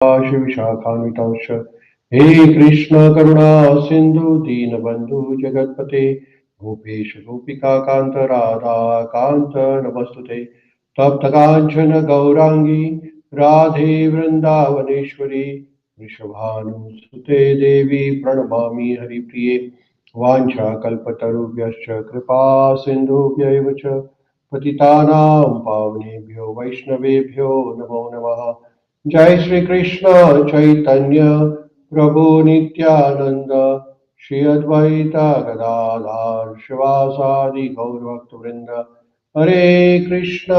शिवशाखान्वितांश्च हे कृष्ण करुणा सिन्धु दीनबन्धु जगत्पते गोपेश गोपिका कान्त राधा कान्त नमस्तुते तप्त काञ्चन गौराङ्गी राधे वृन्दावनेश्वरी वृषभानुसुते देवी प्रणमामि हरिप्रिये वाञ्छाकल्पतरुभ्यश्च कृपा सिन्धुभ्यैव च पतितानां पावनेभ्यो वैष्णवेभ्यो नमो नमः। जय श्री कृष्ण चैतन्य प्रभु नित्यानंद श्री अद्वैता गदाधर शिवासादि गौरभक्त वृंद हरे कृष्ण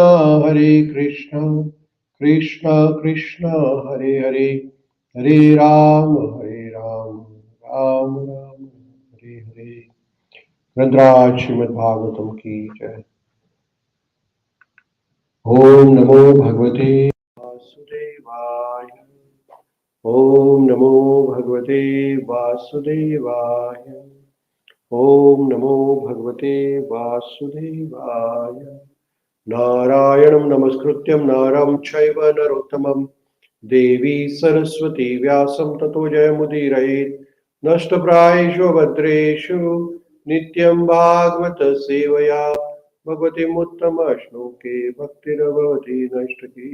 कृष्ण कृष्ण हरे हरे हरे राम राम राम हरे हरे। ग्रंथराज श्रीमद्भागवतम की जय। ओम नमो भगवते वासुदेवाय। ओम नमो भगवते वासुदेवाय। ओम नमो भगवते वासुदेवाय। नारायणं नमस्कृत्यं नरं चैव नरोत्तमं देवी सरस्वती व्यासं ततो जयमुदीरयेत्। नष्टप्रायेषु भद्रेषु नित्यं भागवत सेवया भगवतीमुत्तमश्लोके भक्तिर्भवति नष्टकी।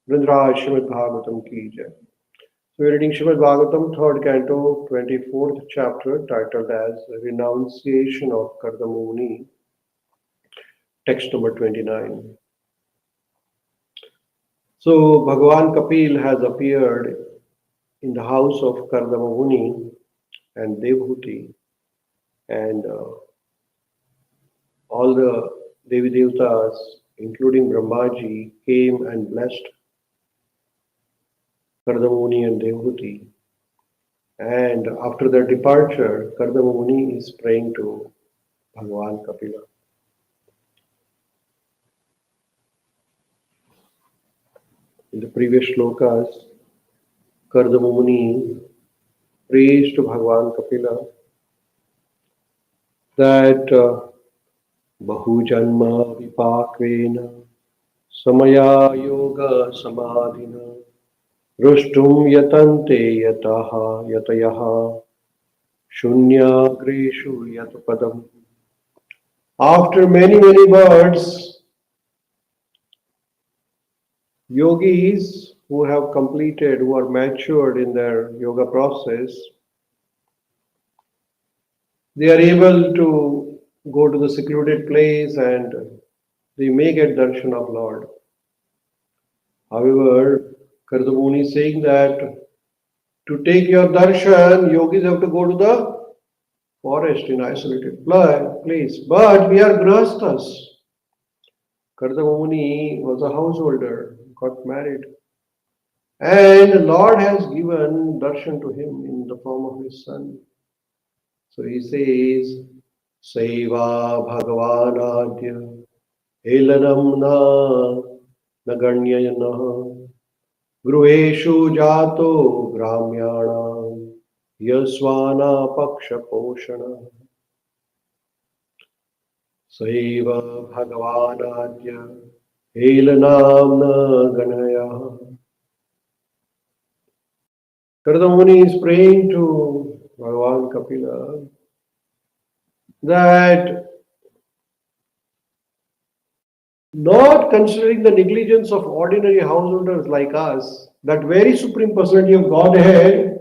Vrindraj Śrīmad-Bhāgavatam ki jai. So we're reading Śrīmad-Bhāgavatam, 3rd canto, 24th chapter, titled as Renunciation of Kardama Muni, text number 29. So Bhagavan Kapil has appeared in the house of Kardama Muni and Devhuti, and all the Devi Devtas, including Brahmaji, came and blessed Kardama Muni and Devhuti. And after their departure, Kardama Muni is praying to Bhagavan Kapila. In the previous shlokas, Kardama Muni prays to Bhagavan Kapila that Bahu Janma Vipakvena Samaya Yoga Samadhina Rushtum Yatante Yataha Yatayaha Shunyagreshu Yatapadam. After many births, yogis who have completed, who are matured in their yoga process, they are able to go to the secluded place and they may get darshan of Lord. However, Kardama Muni is saying that to take your darshan, yogis have to go to the forest in isolated place. But we are grahasthas. Kardama Muni was a householder, got married. And Lord has given darshan to him in the form of his son. So he says, Saiva Bhagavanadya Elanam na Naganyayana Gruheshu Jato Gramyanam Yasvana Paksha Poshana Saiva Bhagavanadya Elanam na Ganaya. Kardama Muni is praying to Bhagavan Kapila that, not considering the negligence of ordinary householders like us, that very Supreme Personality of Godhead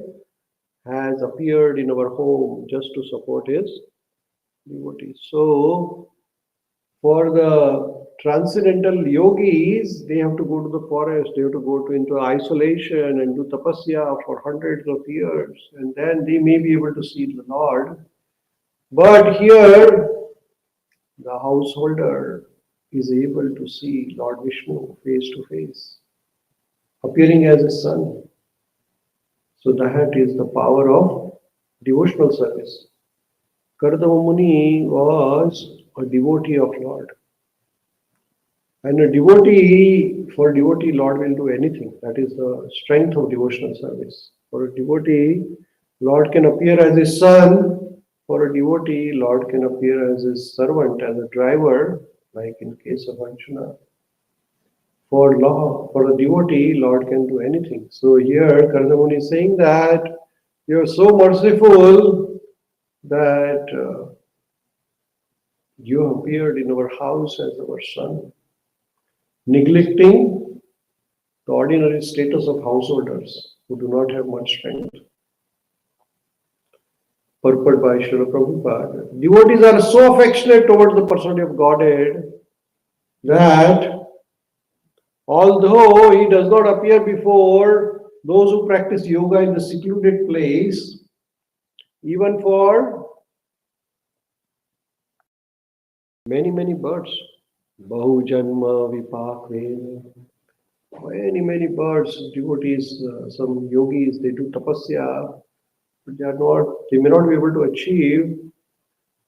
has appeared in our home just to support his devotees. So, for the transcendental yogis, they have to go to the forest, they have to go into isolation and do tapasya for hundreds of years, and then they may be able to see the Lord. But here, the householder is able to see Lord Vishnu face to face, appearing as his son. So that is the power of devotional service. Kardama Muni was a devotee of Lord. And a devotee, for a devotee, Lord will do anything. That is the strength of devotional service. For a devotee, Lord can appear as his son. For a devotee, Lord can appear as his servant, as a driver, like in case of Arjuna. For the devotee, Lord can do anything. So here Kardama is saying that you are so merciful that you appeared in our house as our son, neglecting the ordinary status of householders who do not have much strength. Purport by Srila Prabhupada. Devotees are so affectionate towards the personality of Godhead that although he does not appear before those who practice yoga in the secluded place, even for many birds, Bahu Janma Vipakvena, many birds, devotees, some yogis, they do tapasya, but they may not be able to achieve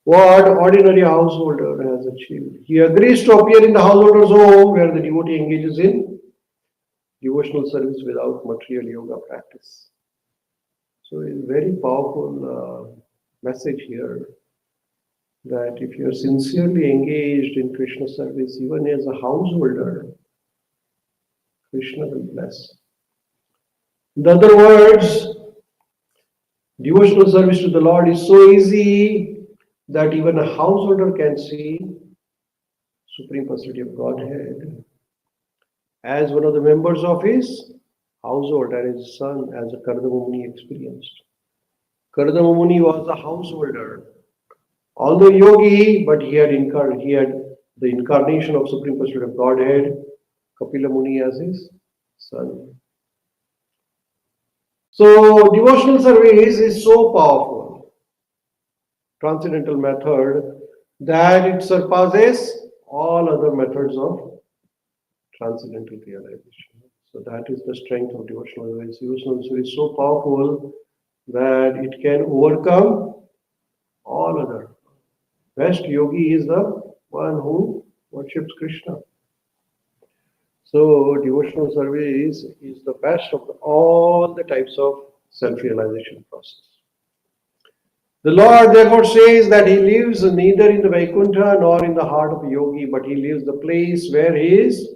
what ordinary householder has achieved. He agrees to appear in the householder's home where the devotee engages in devotional service without material yoga practice. So it's a very powerful message here that if you are sincerely engaged in Krishna service, even as a householder, Krishna will bless. In other words, devotional service to the Lord is so easy that even a householder can see Supreme Personality of Godhead as one of the members of his household and his son, as a Kardama Muni experienced. Kardama Muni was a householder, although yogi, but he had the incarnation of Supreme Personality of Godhead, Kapila Muni, as his son. So devotional service is so powerful, transcendental method, that it surpasses all other methods of transcendental realization. So that is the strength of devotional service. Devotional service is so powerful that it can overcome all other. Best yogi is the one who worships Krishna. So devotional service is the best of all the types of self-realization process. The Lord therefore says that he lives neither in the Vaikuntha nor in the heart of a yogi, but he lives the place where his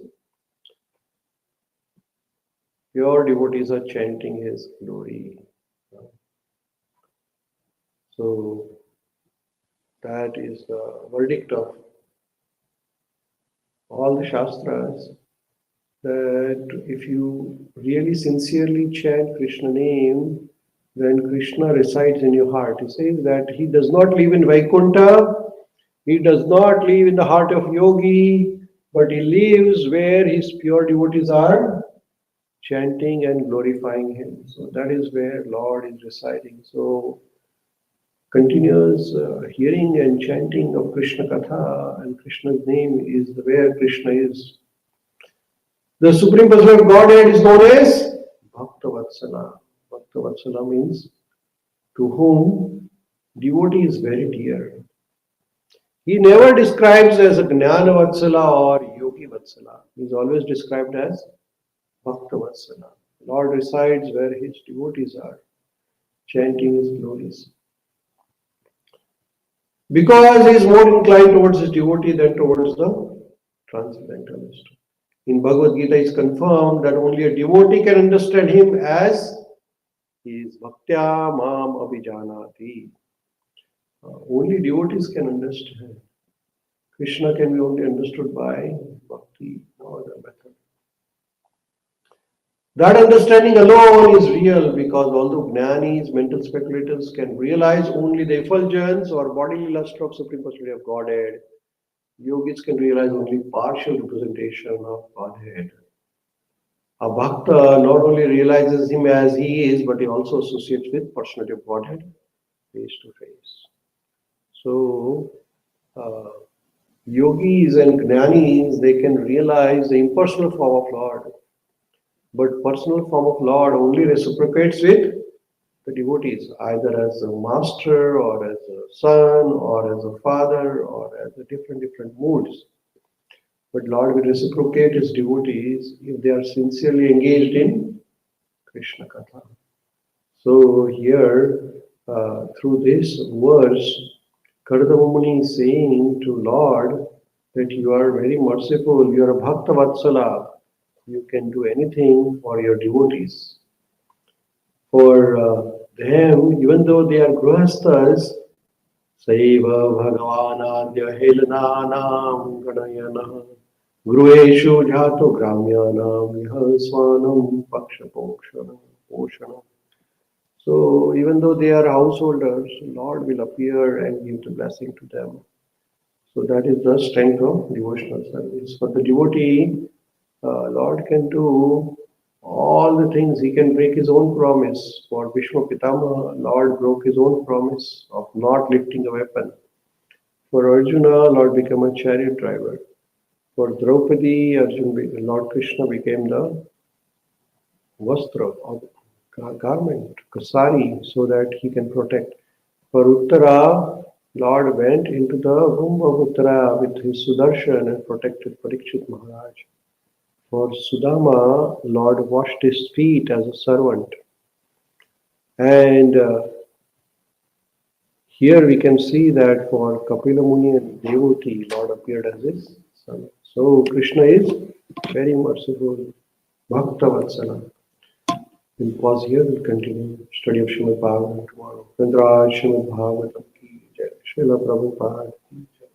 pure devotees are chanting his glory. So that is the verdict of all the Shastras, that if you really sincerely chant Krishna name, then Krishna resides in your heart. He says that he does not live in Vaikuntha, he does not live in the heart of yogi, but he lives where his pure devotees are chanting and glorifying him. So that is where Lord is residing. So continuous hearing and chanting of Krishna Katha and Krishna's name is where Krishna is. The Supreme Personality of Godhead is known as Bhakta Vatsala. Bhakta Vatsala means to whom devotee is very dear. He never describes as a Jnana Vatsala or Yogi Vatsala. He is always described as Bhakta Vatsala. Lord resides where his devotees are, chanting his glories. Because he is more inclined towards his devotee than towards the transcendentalist. In Bhagavad Gita, it is confirmed that only a devotee can understand him as he is Bhaktya Mam Abhijanati. Only devotees can understand. Krishna can be only understood by bhakti, no other method. That understanding alone is real, because although jnanis, mental speculators, can realize only the effulgence or bodily luster of Supreme Personality of Godhead, yogis can realize only partial representation of Godhead. A bhakta not only realizes him as he is, but he also associates with Personality of Godhead face to face. So, yogis and jnanis, they can realize the impersonal form of Lord. But personal form of Lord only reciprocates with the devotees, either as a master or as a son or as a father or as a different moods. But Lord will reciprocate his devotees if they are sincerely engaged in Krishna Katha. So here, through this verse, Kardama Muni is saying to Lord that you are very merciful, you are a Bhakta Vatsala. you can do anything for your devotees. For them, even though they are grihasthas, Saiva Bhagavanadya Helananam Ganayana Grueshu Jato Gramyanam Yahaswanam Pakshapokshanam Poshana. So even though they are householders, Lord will appear and give the blessing to them. So that is the strength of devotional service. For the devotee, Lord can do all the things. He can break his own promise. For Bhishma Pitama, Lord broke his own promise of not lifting a weapon. For Arjuna, Lord became a chariot driver. For Draupadi, Lord Krishna became the vastra or garment, kasari, so that he can protect. For Uttara, Lord went into the womb of Uttara with his Sudarshan and protected Parikshit Maharaj. For Sudama, Lord washed his feet as a servant. And here we can see that for Kapila Muni and Devoti, Lord appeared as his son. So Krishna is very merciful, Bhakta Vatsala. We'll pause here, we'll continue study of Śrīmad-Bhāgavatam tomorrow. Śrīmad-Bhāgavatam ki jai, Srila Prabhupada ki jai.